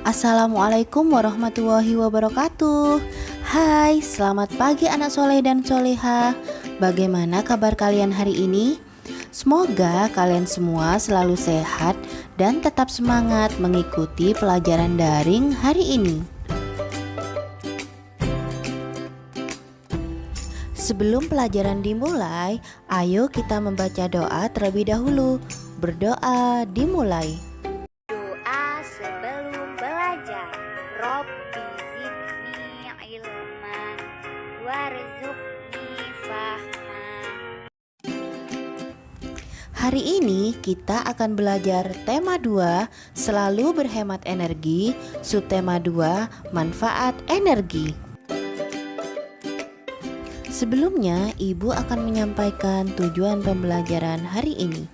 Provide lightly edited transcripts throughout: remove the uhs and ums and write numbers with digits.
Assalamualaikum warahmatullahi wabarakatuh. Hai, selamat pagi anak soleh dan soleha. Bagaimana kabar kalian hari ini? Semoga kalian semua selalu sehat dan tetap semangat mengikuti pelajaran daring hari ini. Sebelum pelajaran dimulai, ayo kita membaca doa terlebih dahulu. Berdoa dimulai. Doa sebelum belajar. Robbi zidni ilman warzuqni fahma. Hari ini kita akan belajar tema 2, selalu berhemat energi, subtema 2, manfaat energi. Sebelumnya, Ibu akan menyampaikan tujuan pembelajaran hari ini.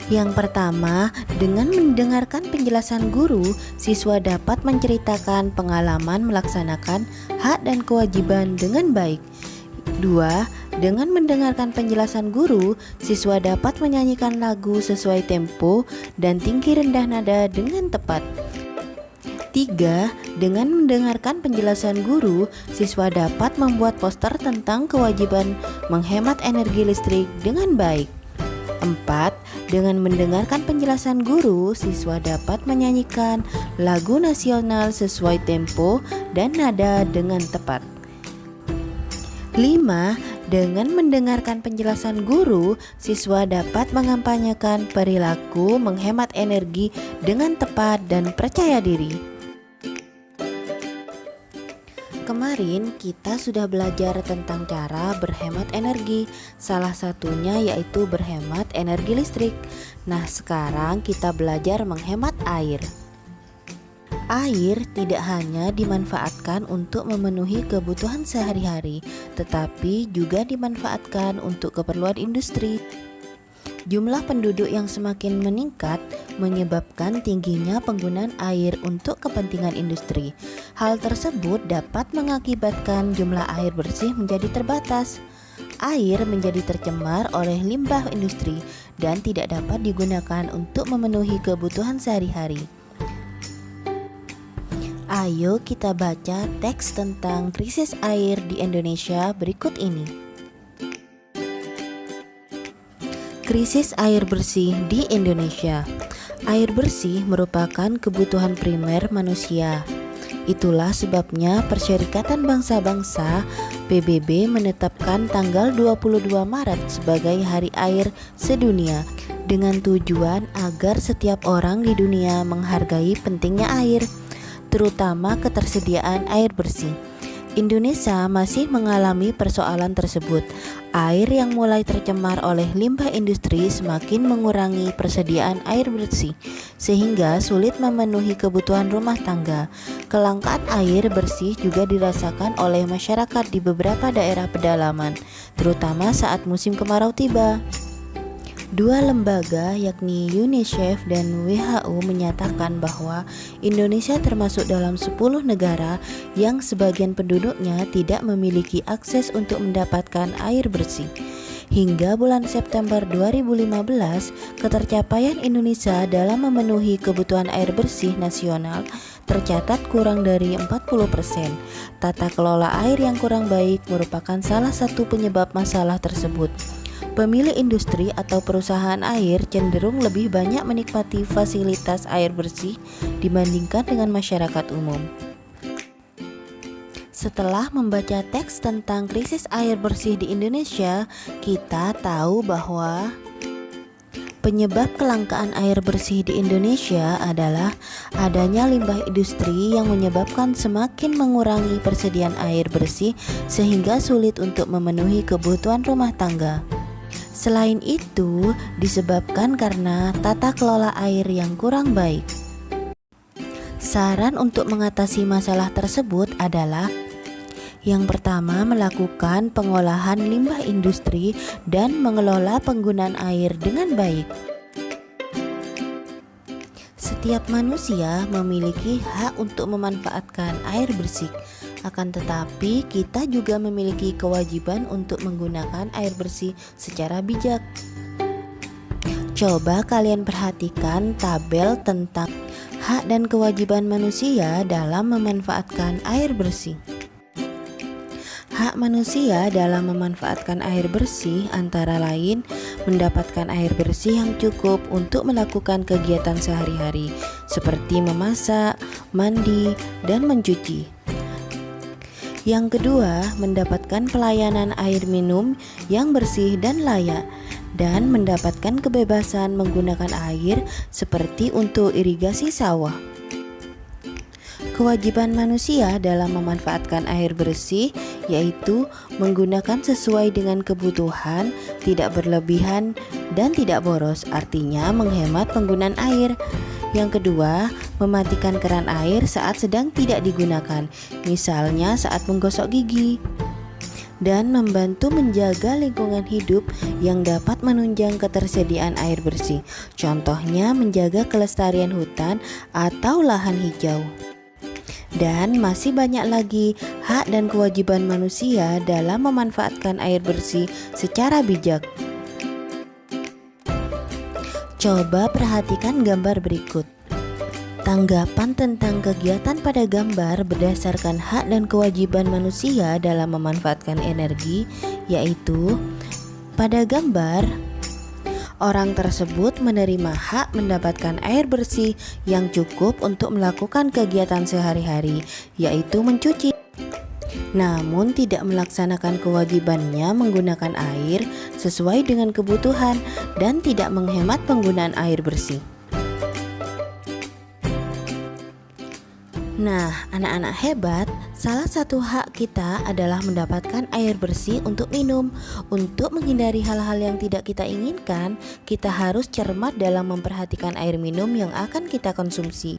Yang pertama, dengan mendengarkan penjelasan guru, siswa dapat menceritakan pengalaman melaksanakan hak dan kewajiban dengan baik. 2. Dengan mendengarkan penjelasan guru, siswa dapat menyanyikan lagu sesuai tempo dan tinggi rendah nada dengan tepat. 3. Dengan mendengarkan penjelasan guru, siswa dapat membuat poster tentang kewajiban menghemat energi listrik dengan baik. 4. Dengan mendengarkan penjelasan guru, siswa dapat menyanyikan lagu nasional sesuai tempo dan nada dengan tepat. 5. Dengan mendengarkan penjelasan guru, siswa dapat mengampanyekan perilaku menghemat energi dengan tepat dan percaya diri. Kemarin kita sudah belajar tentang cara berhemat energi, salah satunya yaitu berhemat energi listrik. Nah, sekarang kita belajar menghemat air. Air tidak hanya dimanfaatkan untuk memenuhi kebutuhan sehari-hari, tetapi juga dimanfaatkan untuk keperluan industri. Jumlah penduduk yang semakin meningkat menyebabkan tingginya penggunaan air untuk kepentingan industri. Hal tersebut dapat mengakibatkan jumlah air bersih menjadi terbatas. Air menjadi tercemar oleh limbah industri dan tidak dapat digunakan untuk memenuhi kebutuhan sehari-hari. Ayo kita baca teks tentang krisis air di Indonesia berikut ini. Krisis air bersih di Indonesia. Air bersih merupakan kebutuhan primer manusia. Itulah sebabnya Perserikatan Bangsa-Bangsa PBB menetapkan tanggal 22 Maret sebagai Hari Air Sedunia dengan tujuan agar setiap orang di dunia menghargai pentingnya air, terutama ketersediaan air bersih. Indonesia masih mengalami persoalan tersebut. Air yang mulai tercemar oleh limbah industri semakin mengurangi persediaan air bersih, sehingga sulit memenuhi kebutuhan rumah tangga. Kelangkaan air bersih juga dirasakan oleh masyarakat di beberapa daerah pedalaman, terutama saat musim kemarau tiba. Dua lembaga yakni UNICEF dan WHO menyatakan bahwa Indonesia termasuk dalam 10 negara yang sebagian penduduknya tidak memiliki akses untuk mendapatkan air bersih. Hingga bulan September 2015, ketercapaian Indonesia dalam memenuhi kebutuhan air bersih nasional tercatat kurang dari 40%. Tata kelola air yang kurang baik merupakan salah satu penyebab masalah tersebut. Pemilik industri atau perusahaan air cenderung lebih banyak menikmati fasilitas air bersih dibandingkan dengan masyarakat umum. Setelah membaca teks tentang krisis air bersih di Indonesia, kita tahu bahwa penyebab kelangkaan air bersih di Indonesia adalah adanya limbah industri yang menyebabkan semakin mengurangi persediaan air bersih sehingga sulit untuk memenuhi kebutuhan rumah tangga. Selain itu, disebabkan karena tata kelola air yang kurang baik. Saran untuk mengatasi masalah tersebut adalah: yang pertama, melakukan pengolahan limbah industri dan mengelola penggunaan air dengan baik. Setiap manusia memiliki hak untuk memanfaatkan air bersih. Akan tetapi, kita juga memiliki kewajiban untuk menggunakan air bersih secara bijak. Coba kalian perhatikan tabel tentang Hak dan kewajiban manusia dalam memanfaatkan air bersih. Hak manusia dalam memanfaatkan air bersih antara lain mendapatkan air bersih yang cukup untuk melakukan kegiatan sehari-hari seperti memasak, mandi, dan mencuci. Yang kedua, mendapatkan pelayanan air minum yang bersih dan layak, dan mendapatkan kebebasan menggunakan air seperti untuk irigasi sawah. Kewajiban manusia dalam memanfaatkan air bersih yaitu menggunakan sesuai dengan kebutuhan, tidak berlebihan dan tidak boros, artinya menghemat penggunaan air. Yang kedua, mematikan keran air saat sedang tidak digunakan, misalnya saat menggosok gigi. Dan membantu menjaga lingkungan hidup yang dapat menunjang ketersediaan air bersih. Contohnya menjaga kelestarian hutan atau lahan hijau. Dan masih banyak lagi hak dan kewajiban manusia dalam memanfaatkan air bersih secara bijak. Coba perhatikan gambar berikut. Tanggapan tentang kegiatan pada gambar berdasarkan hak dan kewajiban manusia dalam memanfaatkan energi, yaitu pada gambar orang tersebut menerima hak mendapatkan air bersih yang cukup untuk melakukan kegiatan sehari-hari, yaitu mencuci. Namun tidak melaksanakan kewajibannya menggunakan air sesuai dengan kebutuhan dan tidak menghemat penggunaan air bersih. Nah, anak-anak hebat, salah satu hak kita adalah mendapatkan air bersih untuk minum. Untuk menghindari hal-hal yang tidak kita inginkan, kita harus cermat dalam memperhatikan air minum yang akan kita konsumsi.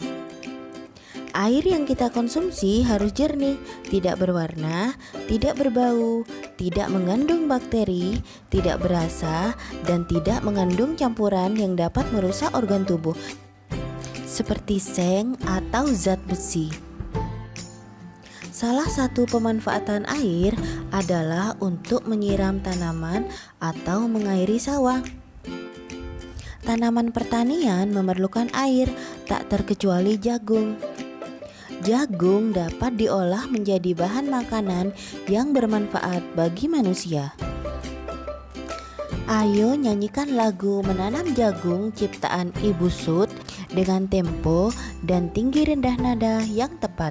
Air yang kita konsumsi harus jernih, tidak berwarna, tidak berbau, tidak mengandung bakteri, tidak berasa, dan tidak mengandung campuran yang dapat merusak organ tubuh seperti seng atau zat besi. Salah satu pemanfaatan air adalah untuk menyiram tanaman atau mengairi sawah. Tanaman pertanian memerlukan air, tak terkecuali jagung. Jagung dapat diolah menjadi bahan makanan yang bermanfaat bagi manusia. Ayo nyanyikan lagu Menanam Jagung ciptaan Ibu Sud dengan tempo dan tinggi rendah nada yang tepat.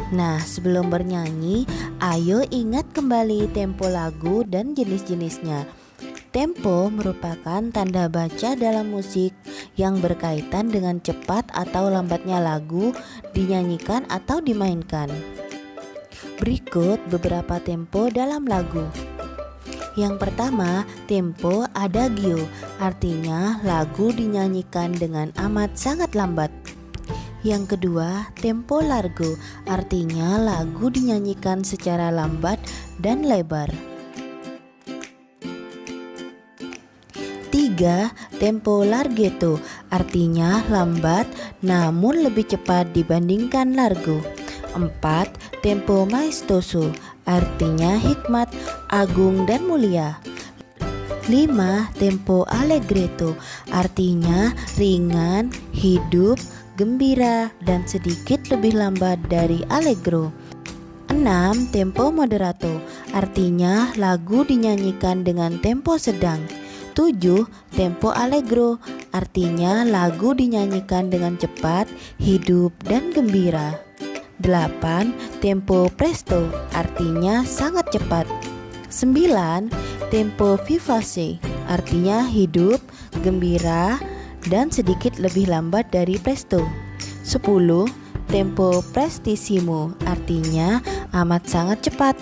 Nah, sebelum bernyanyi, ayo ingat kembali tempo lagu dan jenis-jenisnya. Tempo merupakan tanda baca dalam musik yang berkaitan dengan cepat atau lambatnya lagu dinyanyikan atau dimainkan. Berikut beberapa tempo dalam lagu. Yang pertama, tempo adagio, artinya lagu dinyanyikan dengan amat sangat lambat. Yang kedua, tempo largo, artinya lagu dinyanyikan secara lambat dan lebar. 3. Tempo larghetto, artinya lambat namun lebih cepat dibandingkan largo. 4. Tempo maestoso, artinya hikmat, agung dan mulia. 5. Tempo allegretto, artinya ringan, hidup, gembira dan sedikit lebih lambat dari allegro. 6. Tempo moderato, artinya lagu dinyanyikan dengan tempo sedang. 7. Tempo allegro, artinya lagu dinyanyikan dengan cepat, hidup dan gembira. 8. Tempo presto, artinya sangat cepat. 9. Tempo vivace, artinya hidup, gembira, dan sedikit lebih lambat dari presto. 10. Tempo prestissimo, artinya amat sangat cepat.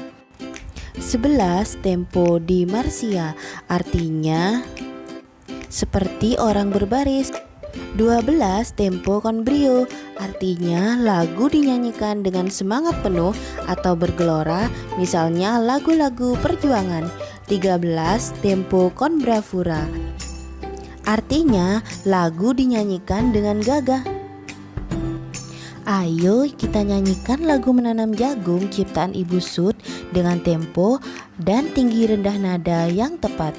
11. Tempo di marcia, artinya seperti orang berbaris. 12. Tempo con brio, artinya lagu dinyanyikan dengan semangat penuh atau bergelora, misalnya lagu-lagu perjuangan. 13. Tempo con bravura, artinya lagu dinyanyikan dengan gagah. Ayo kita nyanyikan lagu Menanam Jagung ciptaan Ibu Sud dengan tempo dan tinggi rendah nada yang tepat.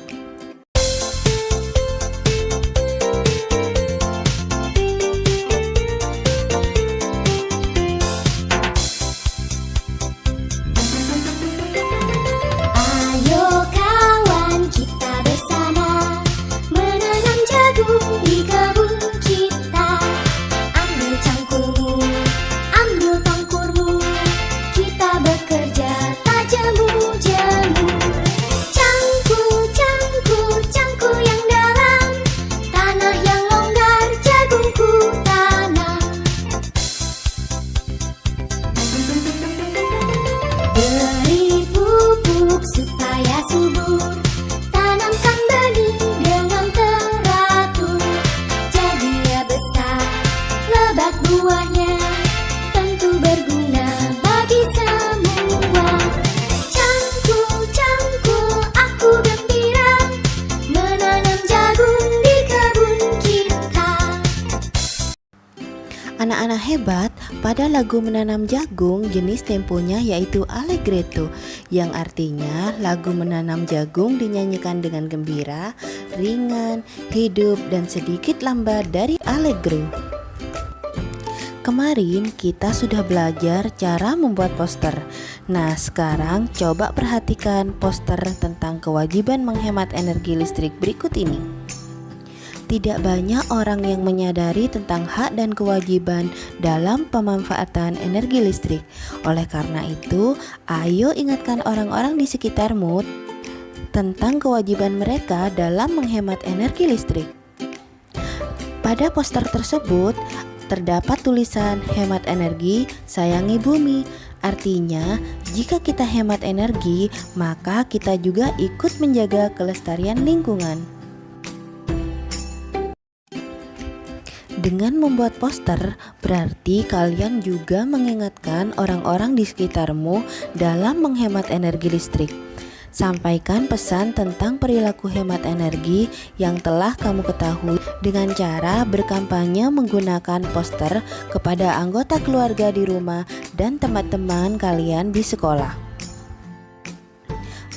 Beri pupuk supaya subur, tanamkan benih dengan teratur. Jadinya besar, lebat buahnya, tentu berguna bagi semua. Cangkul, cangkul, aku gembira menanam jagung di kebun kita. Anak-anak hebat, pada lagu Menanam Jagung jenis temponya yaitu allegretto, yang artinya lagu menanam jagung dinyanyikan dengan gembira, ringan, hidup, dan sedikit lambat dari allegro. Kemarin kita sudah belajar cara membuat poster. Nah, sekarang coba perhatikan poster tentang kewajiban menghemat energi listrik berikut ini. Tidak banyak orang yang menyadari tentang hak dan kewajiban dalam pemanfaatan energi listrik. Oleh karena itu, ayo ingatkan orang-orang di sekitarmu tentang kewajiban mereka dalam menghemat energi listrik. Pada poster tersebut terdapat tulisan "Hemat energi, sayangi bumi". Artinya, jika kita hemat energi, maka kita juga ikut menjaga kelestarian lingkungan. Dengan membuat poster, berarti kalian juga mengingatkan orang-orang di sekitarmu dalam menghemat energi listrik. Sampaikan pesan tentang perilaku hemat energi yang telah kamu ketahui dengan cara berkampanye menggunakan poster kepada anggota keluarga di rumah dan teman-teman kalian di sekolah.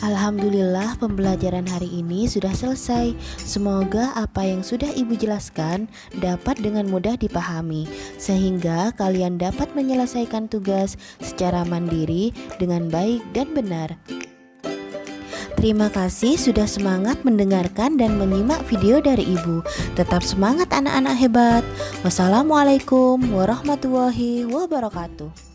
Alhamdulillah, pembelajaran hari ini sudah selesai. Semoga apa yang sudah Ibu jelaskan dapat dengan mudah dipahami, sehingga kalian dapat menyelesaikan tugas secara mandiri dengan baik dan benar. Terima kasih sudah semangat mendengarkan dan menyimak video dari Ibu. Tetap semangat anak-anak hebat. Wassalamualaikum warahmatullahi wabarakatuh.